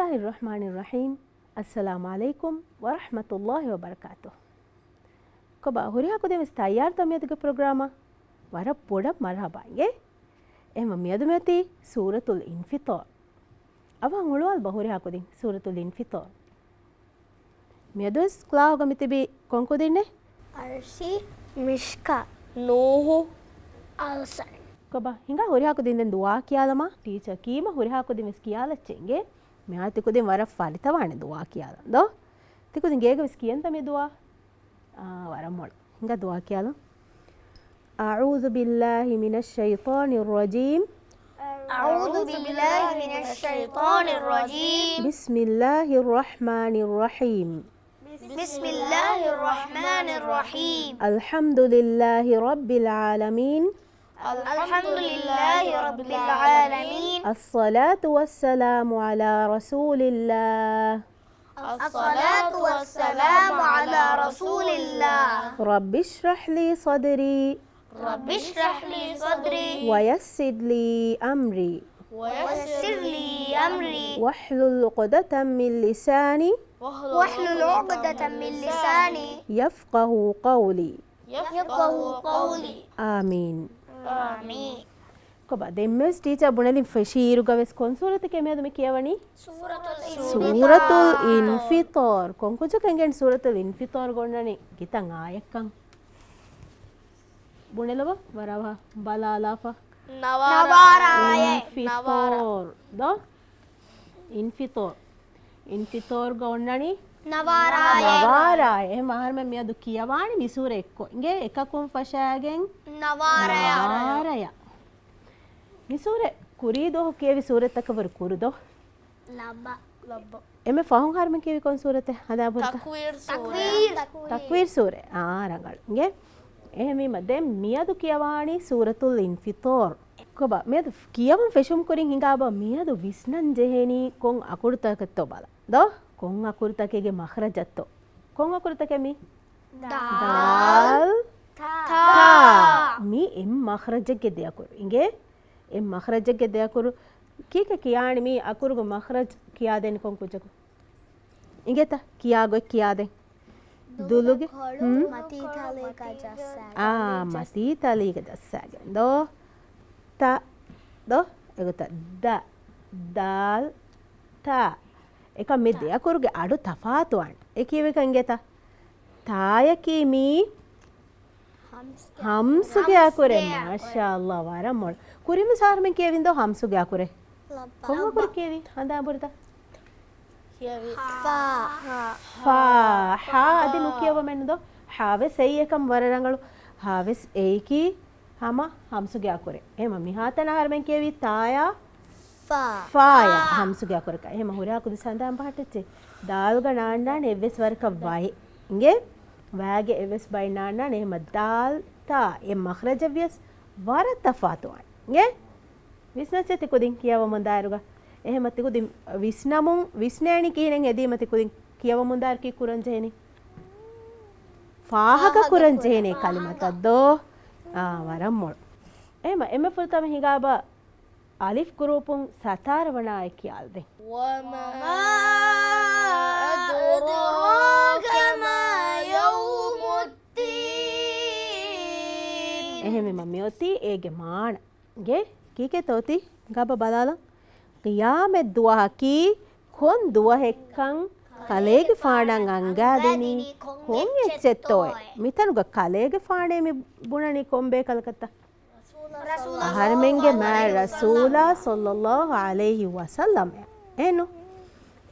Bismillahirrahmanirrahim. Assalamualaikum warahmatullahi wabarakatuh. Koba huriya ko demis tayyar tamiyadge programa wara poda marhaba nge ehma miyadumati suratul infitar awan ulwal bahuriya ko din suratul infitar miyadus klaaga mitibi konko dinne arsi mishka nuhu alsan koba hinga huriya ko din den duwa kiyalama teacher kima huriya ko demis kiyala chenge මෙහා තිකුදින් වර ෆලිතවන්නේ දුවා කියලා. දෝ තිකුදින් ගේක විස් කියන්ත මේ දුවා වරම් මොළ. හිඟ දුවා කියලා. أعوذ بالله من الشيطان الرجيم أعوذ بالله من الشيطان الرجيم بسم الله الرحمن الرحيم بسم الله الرحمن الرحيم الحمد لله رب العالمين الحمد لله رب العالمين الصلاة والسلام على رسول الله الصلاة والسلام على رسول الله رب اشرح لي صدري رب اشرح لي صدري ويسر لي أمري ويسر لي أمري واحلل عقدة من لساني واحلل عقدة من لساني يفقه قولي يفقه قولي آمين آمين කොබ දෙම්මස් teacher බුණලින් ෆෂීරු ගවස් කොන්සූරත කෙමෙද මේ කියවනි සූරතුල් ඉන්ෆිතෝර් කොන්කුජ කෙන්ගෙන් සූරතුල් ඉන්ෆිතෝර් ගොන්නනි ගිතන් ආයක්කන් බුණලව වරව බලාලාපා نوارාය ඉන්ෆිතෝර් දෝ ඉන්ෆිතෝර් ගොන්නනි නවාරාය නවාරාය එහෙම ආහාරම මියදු කියවානි මිසූර එක්කෝ ඉගේ එකකුම් ෆෂාගෙන් නවාරාය මිසූර කුරීදෝ කියවි සූරතකවර කුරුදෝ ලබ්බ එමෙ ෆහුන් හර්ම කියවි කොන් සූරත හදා බුර්ත තක්වීර් සූරේ රංගල් ඉගේ එහෙම මදෙන් මියදු කියවානි සූරතුල් ඉන්ෆිතෝර් කොබ මියදු කියවම් ෆෙෂුම් කුරින් හිඟාබ මියදු විස්නන් ජෙහෙනි කොන් අකුරුතකත්තෝ බල දෝ කොන් අකුරුතකගේ මඛරජත්තෝ කොන් අකුරුතකෙමි දාල් තා මි එම් මඛරජගේ දෙයකුරු ඉගේ එම් මඛරජගේ දෙයකුරු කීක කියානි මි අකුරුගේ මඛරජ් කියා දෙන්න කොන් කුජකු ඉගෙත කියාගො කියා දෙන්න දුලුගේ මතීතලේක ජස්සාග මතීතලේක ජස්සාග දෝ තා දෝ එගත දාල් තා එක මේ දෙයකුරුගේ අඩු තෆාතුවන් ඒ කියවෙක ඉගෙත තායකී මී හම්සුගේ අකුරේ මාෂාඅල්ලා වරම් මොල් කුරිම සාරමෙන් කියවින්දෝ හම්සුගේ අකුරේ කොහොම අකුර කියවි හඳා බුරත ෆා හා අද නුකියව මෙන්නදෝ හාවෙස් එයකම් වරරංගලු හාවෙස් ඒකි හම හම්සුගේ අකුරේ එහෙම මිහාතන හරමෙන් කියවි තායා ෆාය හම්සුගේ අකුරක එහෙම හොරා කුදු සඳහන් පහටච්චේ දාල්ග නාන්නාන එවස් වරක වයි ඉගේ වාගේ එවස් බයි නාන්නාන එහෙම දාල් තා එ මඛරජ වියස් වර තෆාතුන් ඉගේ විස්නච්චති කුදින් කියව මොන්දාරුග එහෙම තිකුදින් විස්නමුන් විස්නෑනි කීනෙන් එදීම තිකුදින් කියව මොන්දාර කී කුරංජේනි ෆාහක කුරංජේනි කලිමතද්දෝ වරම් මොල් එහෙම එම ෆුල්තම හිගාබ අලිෆ් ගෲපුන් සතාර වනාය කියල්දේ වමා අද්රාක මා යව්මුද්දීන් එහෙම මමියොති ඒගේ මාන ගේ කීකේ තෝති ගබ බලාලා qiyamet duwaki kon duwa hekkan kalege faanan angadeni kon etsettoy mitanuga kalege faane me bunani kombe kalkatta harmenge ma rasula sallallahu alaihi wasallam eno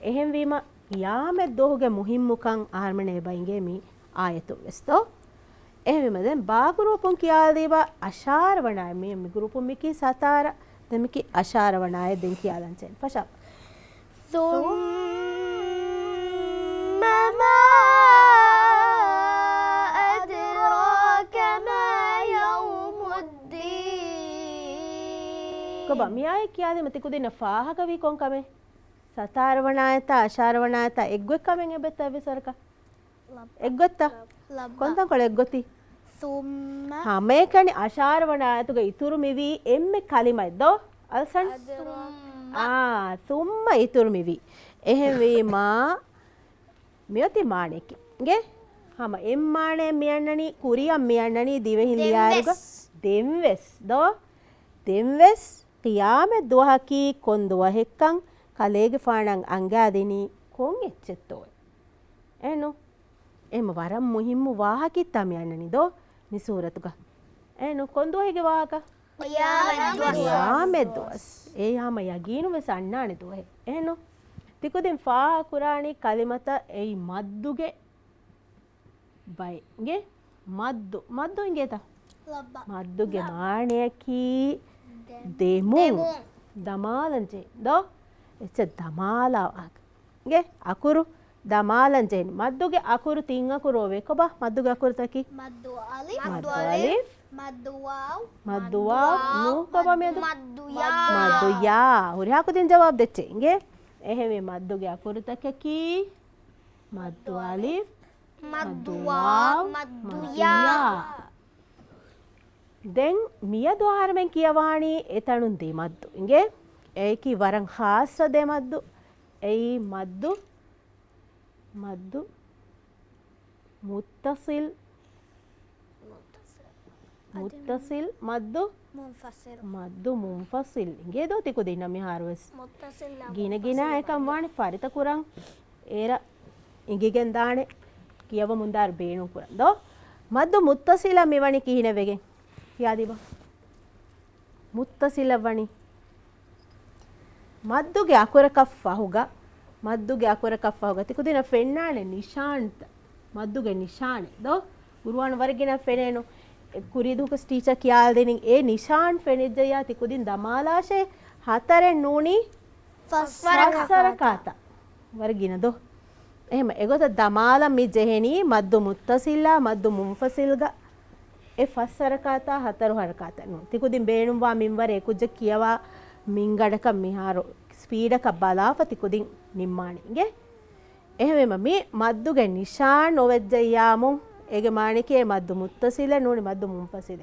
ehem wima qiyamet dohuge muhimmukan harmene bainge mi ayatu vesto ehem den ba grupun kiyadiba ashar wana me grupun miki satara demiki ashar wana den kiyalan chen fasha ثم ما أدراك ما يوم الدين koba miyai kiyade matiku dina faahaga wi kon kame satarwanayata asharwanayata eggwe kamen ebetta visarka eggotta kontan kole eggoti thumma hamekani asharwanayatuga ituru mivi emme kalimai do alsan thumma ituru mivi එහෙම වීම මෙයති මාණෙකි ගේ හම එම්මානේ මියන්නනි කුරියම් මියන්නනි දිවෙහිලියාරුග දෙම්වෙස් දෝ දෙම්වෙස් qiyaame duwahaki kon duwa hekkan kalege faanan angaadini kon echettoy eno em waram muhimmu wahaki tamyannani do ni suratuga eno kon duwa hege wahaka qiyaame duwas e hama yaginu ves annane duwa eno tikudin faa kurani kalimata ei madduge bay ge maddu ingeta madduge maaneki දෙමුන් දමාලංජේ දෝ එච්ච දමාලාගේ අකුරු දමාලංජේ මද්දුගේ අකුරු තින් අකුරු වෙකබ මද්දුගේ අකුරු තකි මද්දු අලිෆ් මද්දු wow මද්දු wow නූ කබ මෙද මද්දු යා හුරියාකු දින් ජවාබ් දෙච්චේ ගේ එහෙමේ මද්දුගේ අකුරු තකකි මද්දු අලිෆ් මද්දු wow මද්දු යා දැන් මියදු ආහාරයෙන් කියවාණි එතනුන් දෙමද්දු ඉගේ ඒකි වරන් ખાસ දෙමද්දු එයි මද්දු මුත්තසිල් මද්දු මුන්ෆසිල් ඉගේ දෝ තිකු දෙන්න මිහාරවස් ගින ගින එකම් වාණි ෆරිත කුරන් ඒර ඉගිගෙන් දානේ කියව මුන්දාර බේණු කුරන් දෝ මද්දු මුත්තසිල මෙවණි කිහින වෙගෙන් ಯಾದಿಬ ಮುತ್ತಸಿಲವಣಿ ಮದ್ದುಗೆ ಅಕುರ ಕಫ್ಫಹುಗ ತಿಕುದಿನ ಫೆಣ್ಣಾಣೆ ನಿಶಾಂತ ಮದ್ದುಗೆ ನಿಶಾಣೆ ದೋ ಗುರುವಾನ ವರ್ಗಿನ ಫೆನೇನು ಕುರಿದುಕ ಟೀಚರ್ ಕಿಯಾಲ್ ದೇನಿ ಏ ನಿಶಾನ್ ಫೆನಿಜ್ಜಯ ತಿಕುದಿನ ದಮಾಲಾಶೆ ಹತರೆ ನೂಣಿ ಫಸ್ವರ ಕಾತ ವರ್ಗಿನ ದೋ එහෙම එගොත දමාල මි ජෙහෙනි මද්දු මුත්තසිල්ලා මද්දු මුන්ෆසිල්ග ए फस्सरकाता हतरु हरकाता नु तिकुदिन बेणुवा मिंवर एकुज्ज कियवा मिंगडक मिहारो स्पीडक बलाफ तिकुदिन निम्माणिगे එහෙමම මේ මද්දුගේ නිශාන් නොවෙජ්ජයාමු ඒගේ මාණිකේ මද්දු මුත්තසිල නෝනි මද්දු මුන්ෆසිල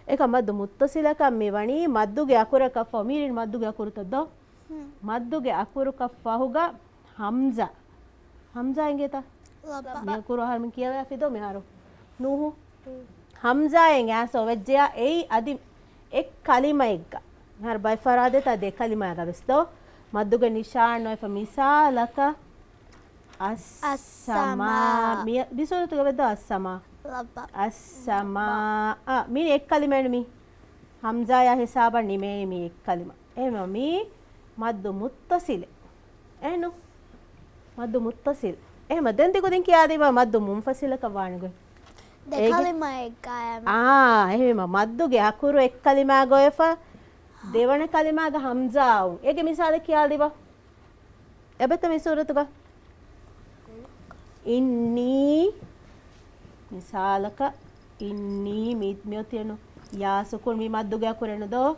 ඒක මද්දු මුත්තසිලක මෙවණි මද්දුගේ අකුර කෆ මීරින් මද්දුගේ අකුර තද මද්දුගේ අකුර කෆහුග හම්සා इंगेता මේ අකුර හරම කියවා ෆිදෝ මෙහාරෝ නූහු හම්සායෙන් ඇස ඔවෙජ්ජයා එයි අදි එක් කලිමයිග්ග හර බයි ෆරාදෙත අද එක් කලිමයග වෙස්තෝ මද්දුගේ නිශාන් නොයෆ මිසාලක අස්සමා මිය දිසොලතුග වෙද්ද අස්සමා මී එක් කලිමෙන් මී හම්සා යා හිසාබ නිමේ මී එක් කලිම එහෙම මී මද්දු මුත්තසිල එහෙනු මද්දු මුත්තසිල එහෙම දැන් තිකුදින් කියා දේවා මද්දු මුන්ෆසිලක වාණගොයි එහෙම මද්දුගේ අකුරු එක් කලිමා ගොයෆ දෙවන කලිමාග හම්සාවු ඒගේ මිසාල කියා දේවා එබත මේ සූරතුග ඉන්නී මිසාලක ඉන්නී මියොතියනු යාසුකුන් මි මද්දුගේ අකුරෙන දෝ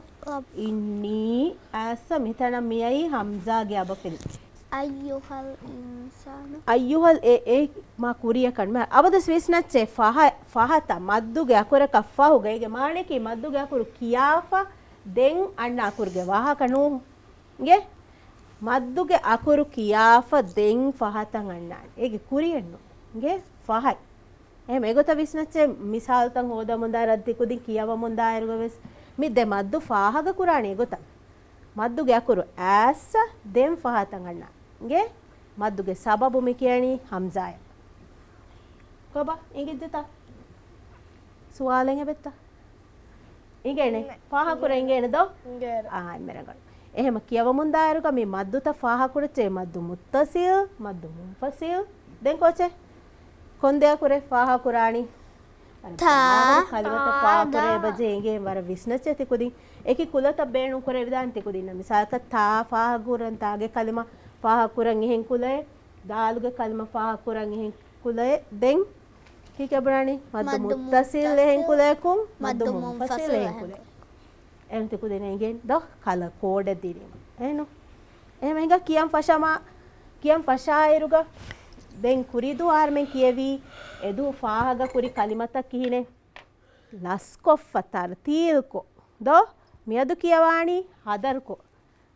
ඉන්නී ඇස මිතන මියයි හම්සාගේ අබෆිල් අයියුහල් ඉන්සාන අයියුහල් ඒ මා කුරිය කන්ම අවද ස්විස්නච්චේ ෆහත මද්දුගේ අකුර කෆහු ගේගේ මාණේකි මද්දුගේ අකුරු කියාෆා දෙන් අන්න අකුරුගේ වාහක නෝ ගේ මද්දුගේ අකුරු කියාෆා දෙන් ෆහතන් අන්නාන ඒගේ කුරියන්නෝ ගේ ෆහයි එහෙම ඒගොත විස්නච්චේ මිසාල්තන් හොදා මොන්දා රද්දි කුදින් කියව මොන්දා අයරුගවස් මිද්දේ මද්දු ෆාහග කුරාණේ ඒගොත මද්දුගේ අකුරු ඇස්ස දෙන් ෆහතන් අන්නා ගේ මද්දුගේ සබබු මි කියනි හම්සාය කොබා ඉංගිද්දත සුවාලෙන් එබෙත්ත ඉංගේනේ ෆාහකුර ඉංගේනේ දෝ මෙරගල් එහෙම කියවමුන් දායරුක මේ මද්දුත ෆාහකුර චේ මද්දු මුත්තසිල් මද්දු මුන්ෆසිල් දැන් කොචේ කොන්දේ කුරේ ෆාහකුරාණි තා කලිවත ෆාහකුරේ බජේගේ වර විස්නචේ තිකුදින් ඒකි කුලත බේණු කුරේ විදාන් තිකුදින් මිසාලක තා ෆාහකුරන් තාගේ කලිමා ෆාහකුරන් එහෙන් කුලේ දාලුගේ කලිමා ෆාහකුරන් එහෙන් කුලේ දෙන් කිකබරාණි මද්දු මුත්තසිල් එහෙන් කුලේ කුම් මද්දු මුන්ෆසිල් එහෙන් කුලේ එම් තිකුදින් එගෙන් දෝ කල කෝඩ දිරීම එහෙනු එහෙම එංග කියම් ෆෂායිරුග දැන් කුරිදු ආර්මෙන් කියවි එදු ෆාහග කුරි කලිමත කිහිනේ ලස්කොෆ තර්තීල්කො දෝ මියදු කියවාණි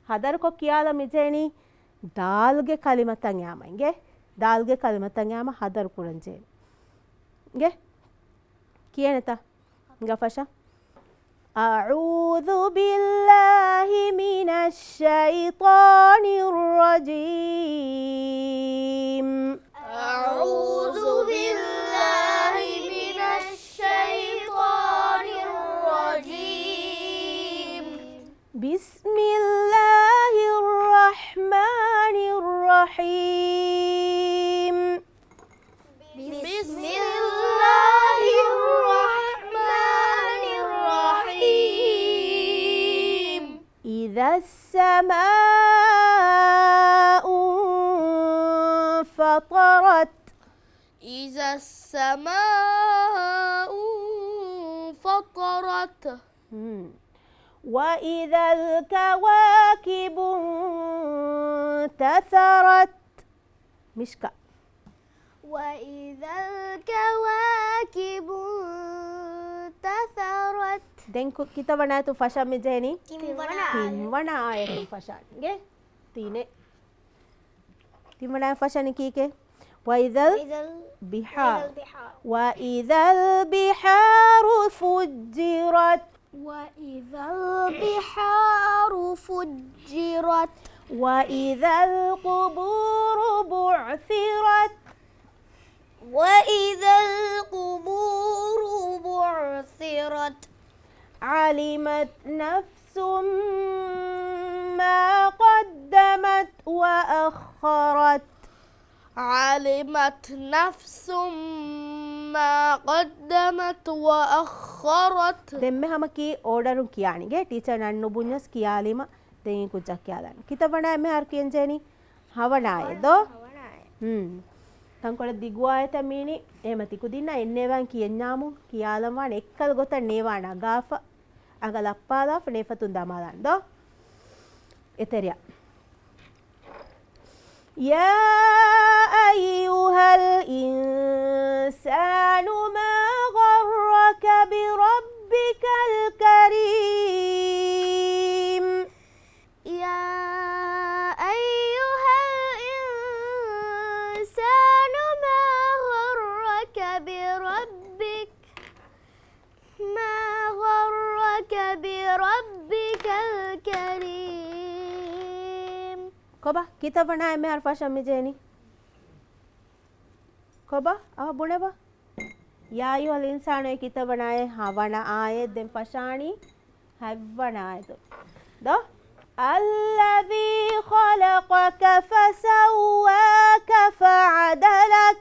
හදර්කො කියාලා මිජේනි ದಾಲ್ಗೆ ಕಲಿಮತಂ ಯಾಮಂಗೆ ದಾಲ್ಗೆ ಕಲಿಮತಂ ಯಾಮ ಹದರ್ ಕುರಂಜೆ ಗೆ කියනත ගෆෂා أعوذ بالله من الشيطان الرجيم أعوذ بالله من الشيطان الرجيم بسم الله الرحمن الرحيم بسم الله الرحمن الرحيم إذا السماء انفطرت إذا السماء انفطرت وإذا الكواكب انتثرت مشكا وإذا الكواكب انتثرت دنكو كتابنا فشا مجاني كمبنا تيمونا آية فشا نجى تينه تيمونا فشا نكيكه وإذا البحار وإذا البحار فجرت وإذا البحار فجرت وإذا القبور بعثرت وإذا القبور بعثرت علمت نفس ما قدمت وأخرت علمت نفس ما قدمت وأخرت දෙම්මෙ හැම කී ඕඩරුන් කියානිගේ ටීචර් නන්නු බුඤ්ඤස් කියාලිම දෙයි කුජක් කියාලන කිතවණා එමෙ හර් කියන්ජේනි හවනායදෝ තංකොල දිගුවායත මීනි එහෙම තිකු දින්න එන්නේවන් කියන්නාමු කියාලමවන එක්කල් ගොත නේවානා ගාෆ අගලප්පාලා ෆනේෆතුන් දමාලන්දෝ එතරියා يا أيها الإنسان ما غرك بربك الكريم يا أيها الإنسان ما غرك بربك الكريم කොබ කිතවණා එමෙ හර් ෆෂම් මෙජේනි කොබ අව බුණබ යා අයුහල් ඉන්සානෝ කිතවණාය හවන ආයේ දෙන් ෆෂානි හවනායද දෝ الذي خلقك فسواك فعدلك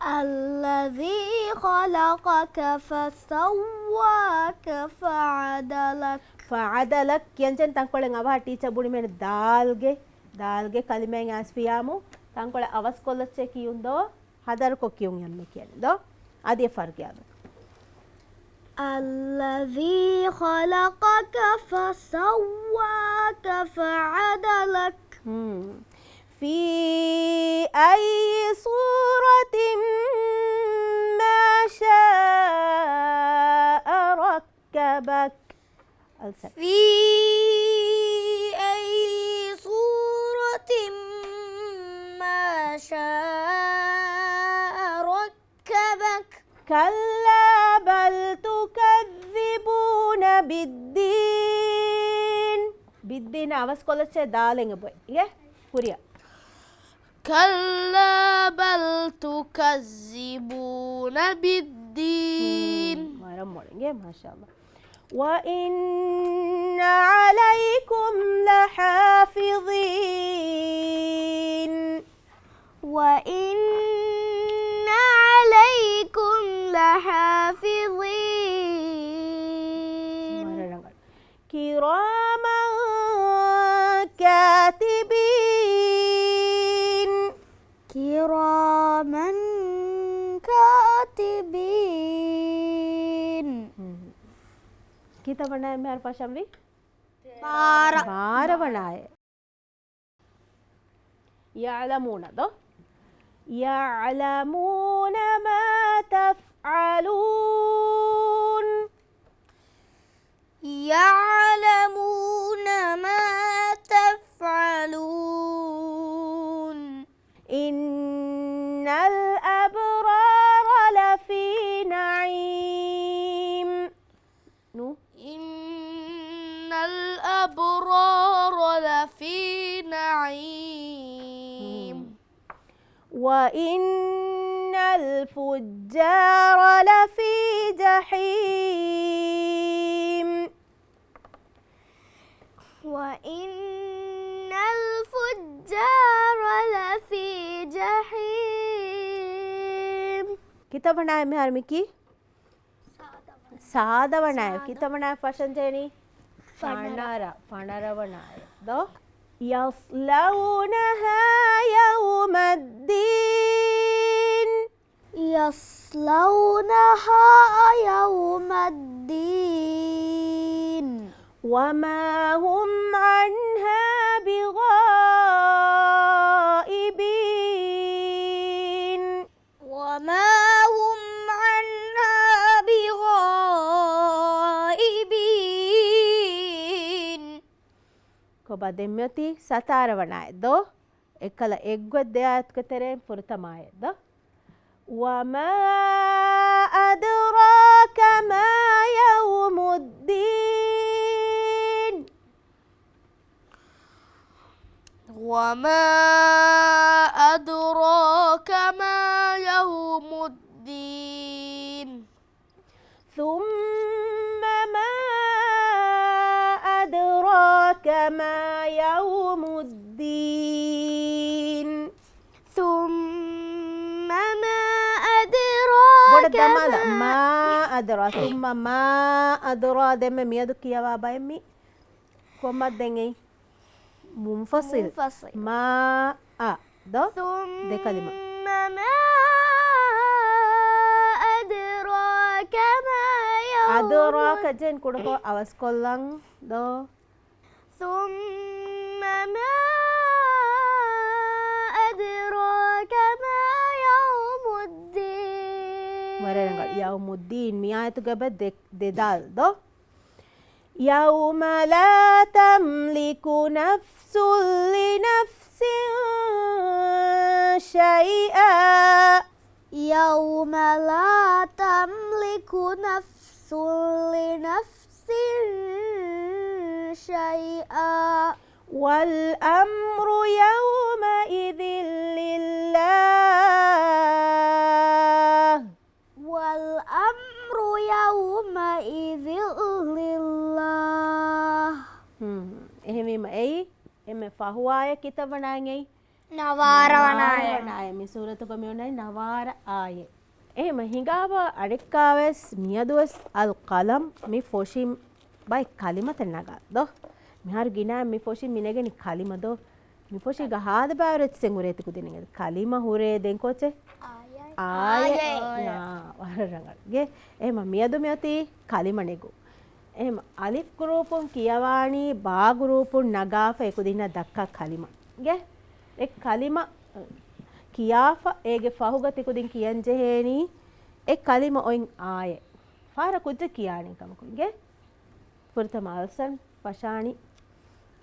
الذي خلقك فسواك فعدلك فعدلك කියන්ජන් තංකොලෙන් අවා ටීචර් බුනි මෙන්න දාල්ගේ කලිමෙන් ආස්ෆියාමු තංකොල අවස් කොල්ලච්චේ කියුන්දෝ හදර කො කියුන් යන්නේ කියන්නේ දෝ අදී ෆර්ගියාද الذي خلقك فسواك فعدلك في أي صورة ما شاء ركبك في أي صورة ما شاء ركبك كلا بل تكذبون بالدين بالدين අවස් කොලච්චේ දාලෙන් බොයි ගේ හුරියා كلا بل تكذبون بالدين مرم مولنجي ما شاء الله وإن عليكم لحافظين وإن عليكم لحافظين كراما كاتبين كراما كاتبين kita बनाए में हर पाशम भी बारह बनाए يعلمون दो يعلمون ما تفعلون يعلمون ما تفعلون وإن الفجار لفي جحيم وإن الفجار لفي جحيم kita बनाए में हर मिकी सादा बनाए kita बनाए fashion जैनी फनरा बनाए दो يصلونها يوم الدين يصلونها يوم الدين وما هم عنها بغائبين وما هم عنها بغائبين कोबा देम्योती सतार बनाए दो एकल एग्वद्यात कतरे फुरतमाए दो وما أدراك ما يوم الدين وما أدراك ما يوم الدين ثم ما أدراك ما يوم الدين ثم ما أدراك ما أدرى ثم ما أدرى دم ميادك يا بابا أمي كم دنگي منفصل ما ده ده كلمة ثم ما أدراك ما يوم أدراك جن كودكو أواز كولان ده ثم ما أدراك ما يوم الدين مرة يوم الدين ميايتو قبل دال ده يوم لا تملك نفس لنفس شيئا يوم لا تملك نفس لنفس شيئا والأمر يومئذ لله والأمر يومئذ لله එහෙම එයි එමෙ ෆහුවාය කිතවණායි නවාර වනාය වනාය මේ සූරතුක මෙන්නයි නවාර ආයේ එහෙම හිඟාව අඩෙක්කාවස් මියදුවස් අල් කලම් මේ ෆොෂිම් බයි කලිමත නගදෝ මිහාර ගිනා මේ ෆොෂිම් මිනගෙන කලිමදෝ මේ ෆොෂි ගහාද බාරෙත් සෙංගුරේත කුදිනගේ කලිම හුරේ දෙන් කොචේ ආයේ වරරංගගේ එහෙම මියදු මියති කලිමනෙගු එහෙම අලිෆ් ගෲපුන් කියවාණි බා ගෲපුන් නගාෆ එකුදින්න දක්කා කලිම ගේ එක් කලිම කියාෆ ඒගේ ෆහුගත එකුදින් කියන් ජෙහෙනි එක් කලිම ඔයින් ආයේ ෆාර කුජ්ජ කියාණි කමකුන් ගේ ෆුර්තම අල්සන් පෂාණි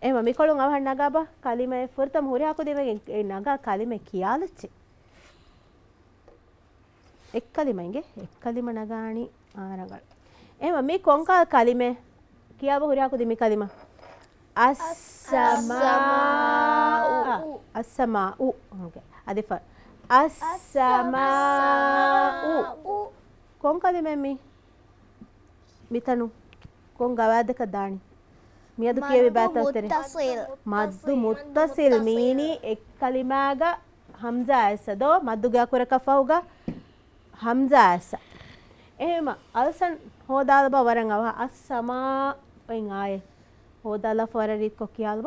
එහෙම මිකොළුන් අවහන් නගාබ කලිම ෆුර්තම හුරියා කුදිමගෙන් ඒ නගා කලිම කියාලච්චි එක් කලිමයිගේ එක් කලිම නගාණි ආරගල් එහෙම මේ කොංකා කලිමේ කියාව හුරියා කුදිමි කලිම අස්සමාඋ අස්සමාඋ ඕකේ අදිෆ අස්සමාඋ කොං කලිමේ මි මිතනු කොං ගවාදක දානි මියදු කියවි බාතතරේ මද්දු මුත්තසිල් මීනි එක් කලිමාග හම්සා ඇසදෝ මද්දුගා කුරක ෆවුගා හම්සා ඇස එහෙම අල්සන් හෝදාල බ වරන් අව අස්සමා ඔයින් ආයේ හෝදාලා ෆරරිත් කො කියාල බ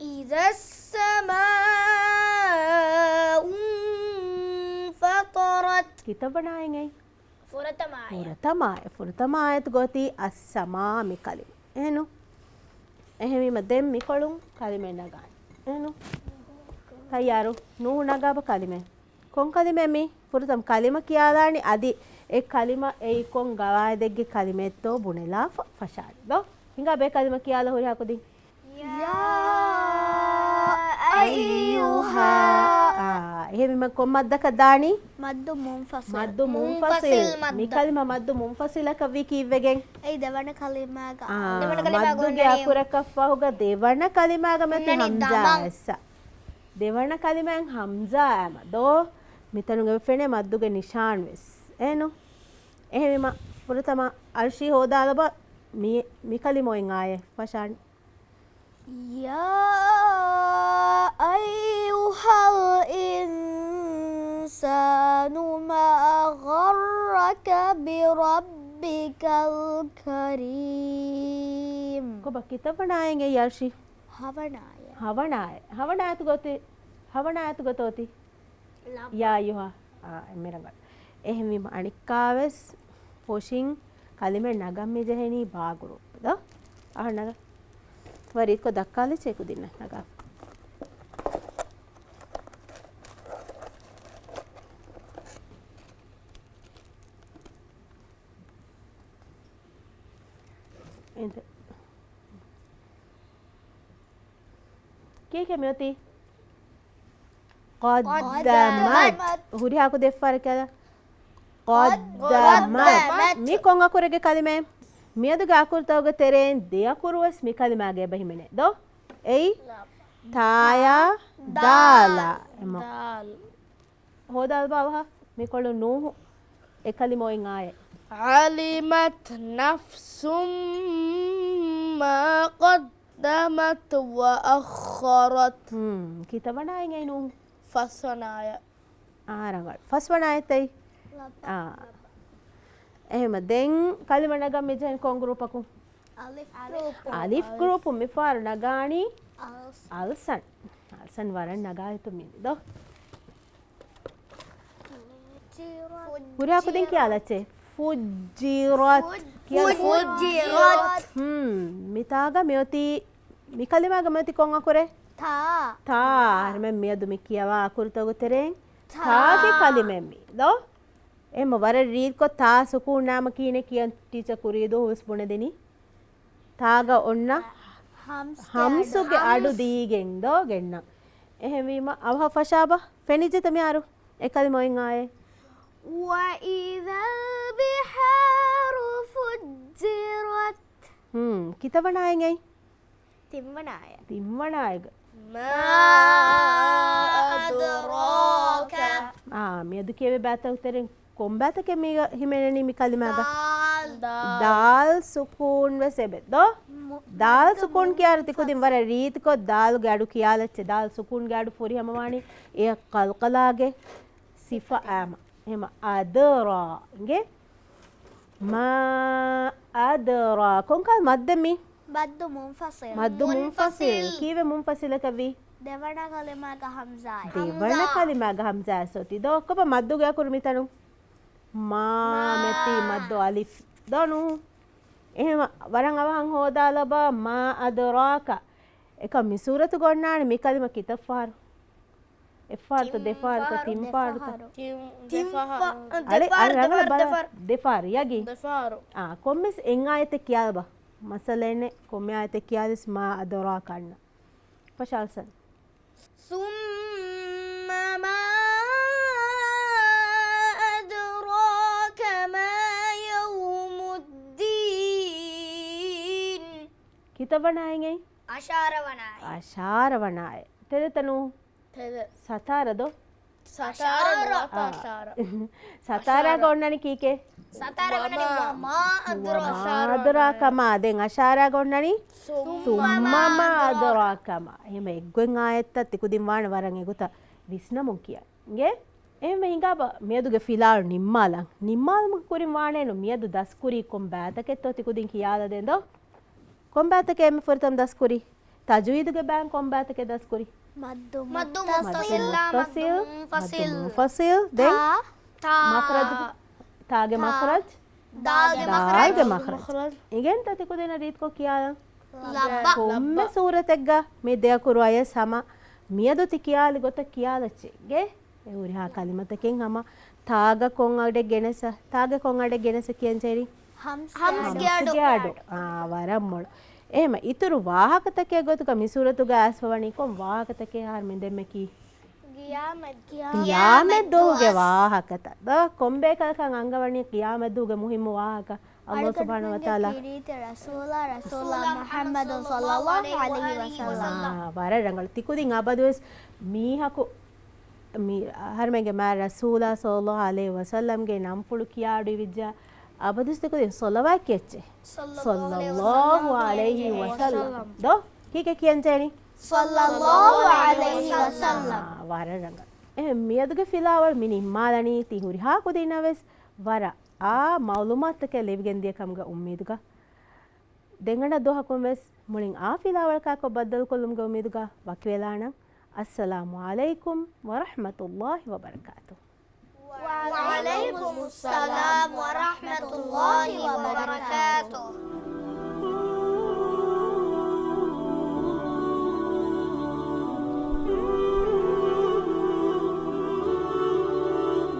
إذا السماء انفطرت කිතබනායෙන් ඇයි فورتماية ෆුරතමායත් ගොති අස්සමා මි කලිම එහෙනු එහෙමීම දෙම් මිකොළුන් කලිමෙන් නගාන එහෙනු තයාරු නූ නගාබ කලිමෙන් කොන් කලිමෙ මි ෆුරතම් කලිම කියාලානි අදි ඒ කලිම ඒ කොන් ගවාය දෙග්ගේ කලිමෙත්තෝ බුනෙලා ෆෂාඩ් දෝ හිඟා බේ කලිම කියාලා හොරි හකුදි يا أيها එහෙමම කොම්මද්දක දානි مد منفصل මද්දු මුන්ෆසිල් මි කලිම මද්දු මුන්ෆසිල කවි කිව්වෙගෙන් أي دبنا كلمة මද්දුගේ අකුරක ෆහුග දෙවන කලිමාග මෙති හම්ජා ඇස්ස දෙවන කලිමෙන් හම්සා ඇම දෝ මිතනුගේ ෆෙනේ මද්දුගේ නිශාන් වෙස් එනු එහෙම පුරතම අර්ෂී හොදාලබ මි කලිමොයින් ආයේ ෆෂාන් يا أيها الإنسان ما غرك بربك الكريم කොබ කිතපනායගේ යර්ෂී هونايا හවනායතු ගොතෝති යා යුහා එමෙරඟ එහෙම අනික්කාවස් පොෂින් කලිමෙ නගම්මි ජෙහෙනී බාගුරු ද අහනග වරීත් කො දක්කාලෙ චේකු දින්න නගා එන්ද කීකෙ මෙති قدمت හුරියාකු දෙෆාර කියලා قدمت mi konga kurege kalime miyadu gakurtawga tereen deyakurwas mi kalimaage bahimene do ei taya dala ema hodal bawa mi kolu nuhu e kalimoin aaye علمت نفس ما قدمت وأخرت kitabanayen ei nuhu فصنايا ආරංගල් ෆස්වනායතයි එහෙම දැන් කලිම නගම් මෙජන් කොංගුරුපකු අලිෆ් ගෲපු මිෆාර නගානි අල්සන් වරන් නගායතු මිනිදෝ පුරා කුදින් කියාලච්චේ ෆුජ්ජිරත් මිතාග මෙයති මිකලිමාග මෙයති කොංග කුරේ තා හරම මෙයදු මි කියවා අකුරුතගු තෙරෙන් තාගේ කලිමෙම්මි දෝ එම වර රීත් කො තා සුකූ නාම කීනේ කියන් ටීචර් කුරීදෝ හොස් බොන දෙනි තාග ඔන්න හම්සුගේ අඩු දීගෙන් දෝ ගෙන්න එහෙම වීම අවහ ෆෂාබ ෆෙනිජ තම යාරු එකලි මොයින් ආයේ وإذا البحار فجرت කිතවනායෙන් ඇයි තිම්මනාය තිම්මනායක ما أدراك මියදු කියවේ බෑත උතරෙන් කොම්බෑතක මේ හිමෙනනි මි කලිමාග දාල් සුකූන් වෙසෙබෙ දෝ දාල් සුකූන් කියාරති කුදින් වර රීති කො දාල් ගඩු කියාලච්ච දාල් සුකූන් ගඩු ෆොරි හමවානි එය කල්කලාගේ සිෆා ආම එහෙම අදරා ගේ මා අදරා කොන්කල් මද්දමි බද්දු මුන්ෆසිල් මද්දු මුන්ෆසිල් කීවේ මුන්ෆසිල කවි දෙවන කලිමාග හම්සාය දෙවන කලිමාග හම්සා සොති දෝ ඔක්කොම මද්දු ගා කුරුමිතනු මා මෙති මද්දු අලිෆ් දනු එහෙම වරන් අවහන් හොදාලබ මා අදරාක එක මිසූරතු ගොන්නාන මේ කලිම කිතෆාර එෆාර්ත දෙෆාර්ත තිම්පාර්ත දෙෆාර යගේ කොම්මස් එං ආයත කියාබ මසලෙන්නේ කොම්මේ ආයත කියාදස් මා අදරා කන්න පශාල්සන් ثم ما أدراك ما يوم الدين කිතවනායගේ අශාරවනාය ආශාරවනාය තෙදතනු සතාරදෝ සතාරාග ඔන්නනි කීකේ ආදරාකමා දෙන් අශාරාග ඔන්නනි සුම්මම ආදරාකමා එහෙම එක්ගොන් ආයත්තත් තිකුදින් වාන වරන් එගුත විස්නමුන් කියන්ගේ එහෙම හිඟාබ මියදුගේ ෆිලාල් නිම්මාලන් නිම්මාල්ම කුරින් වානේනු මියදු දස්කුරි කොම් බෑතකෙත්තෝ තිකුදින් කියාල දෙන්දෝ කොම් බෑතකේ එමෙ ෆොරිතම් දස්කුරි තජ්වීදුගේ බෑන් කොම් බෑතකේ දස්කුරි මද්දු මුත්තසිල් දෙන් මක්රජ් තාගේ මක්රජ් දාල්ගේ මක්රජ් ඉගෙන් තතිකු දෙන රීත් කො කියාලන් කොම්මෙ සූරතෙක්ග මේ දෙයකුරු අය සම මියදුති කියාලි ගොත කියාලච්චෙගේ එවුරිහා කලිමතකෙන් හම තාග කොන් අඩ ගෙනස තාග කොන් අඩ ගෙනස කියන්චෙරි හම්ස්ගේ අඩු වරම් මොළ එහෙම ඉතුරු වාහකතකේ ගොතුක මිසූරතුග ඇස්වවණි කොම් වාහකතකේ හාර මෙදෙමකි ಕಿಯಾಮೆದ್ದುಗೆ ವಾಹಕತ ದ ಕೊಂಬೆ ಕಲ್ಕಂಗ್ ಅಂಗವಣಿ ಕಿಯಾಮೆದ್ದುಗೆ ಮುಹಿಮ್ಮು ವಾಹಕ ಅಲ್ಲಾಹ್ ಸುಬ್ಹಾನಹು ವ ತಆಲಾ ರಸೂಲ ಮುಹಮ್ಮದ್ ಸಲ್ಲಲ್ಲಾಹು ಅಲೈಹಿ ವಸಲ್ಲಂ ವರರಂಗಳು ತಿಕುದಿಂ ಅಬದುಸ್ ಮೀಹಕು ಮೀ ಹರ್ಮೆಗೆ ಮಾ ರಸೂಲ ಸಲ್ಲಲ್ಲಾಹು ಅಲೈಹಿ ವಸಲ್ಲಂಗೆ ನಂಪುಳು ಕಿಯಾಡು ವಿಜ್ಜ ಅಬದುಸ್ ತಿಕುದಿಂ ಸೊಲವಾ ಕೆಚ್ಚೆ ಸಲ್ಲಲ್ಲಾಹು ಅಲೈಹಿ ವಸಲ್ಲಂ ದೋ ಹೀಗೆ ಕಿಯಂಚೇನಿ ಸಲ್ಲಲ್ಲಾಹು ಅಲೈಹಿ ವಸಲ್ಲಂ ವರರಂಗ මියදුගේ ෆිලාවල් මිනි මාලනී තිහුරි හා කුදිනවෙස් වර ಆ ಮಾಲೂಮಾತಕ್ಕೆ ಲೆವಿಗೆಂದಿಯ ಕಮ್ಗ ಉಮ್ಮೀದುಗ ದೆಂಗಣ ದೋಹಕುಂ ವೆಸ್ ಮುಳಿಂ ಆ ಫಿಲಾವಳ ಕಾಕೊ ಬದ್ದಲ್ ಕೊಲ್ಲುಮ್ಗ ಉಮ್ಮೀದುಗ ವಕ್ವೆಲಾಣ ಅಸ್ಸಲಾಮು ಅಲೈಕುಂ ವರಹಮತುಲ್ಲಾಹಿ ವಬರಕಾತು ವಅಲೈಕುಂ ಅಸ್ಸಲಾಮ್ ವರಹಮತುಲ್ಲಾಹಿ ವಬರಕಾತು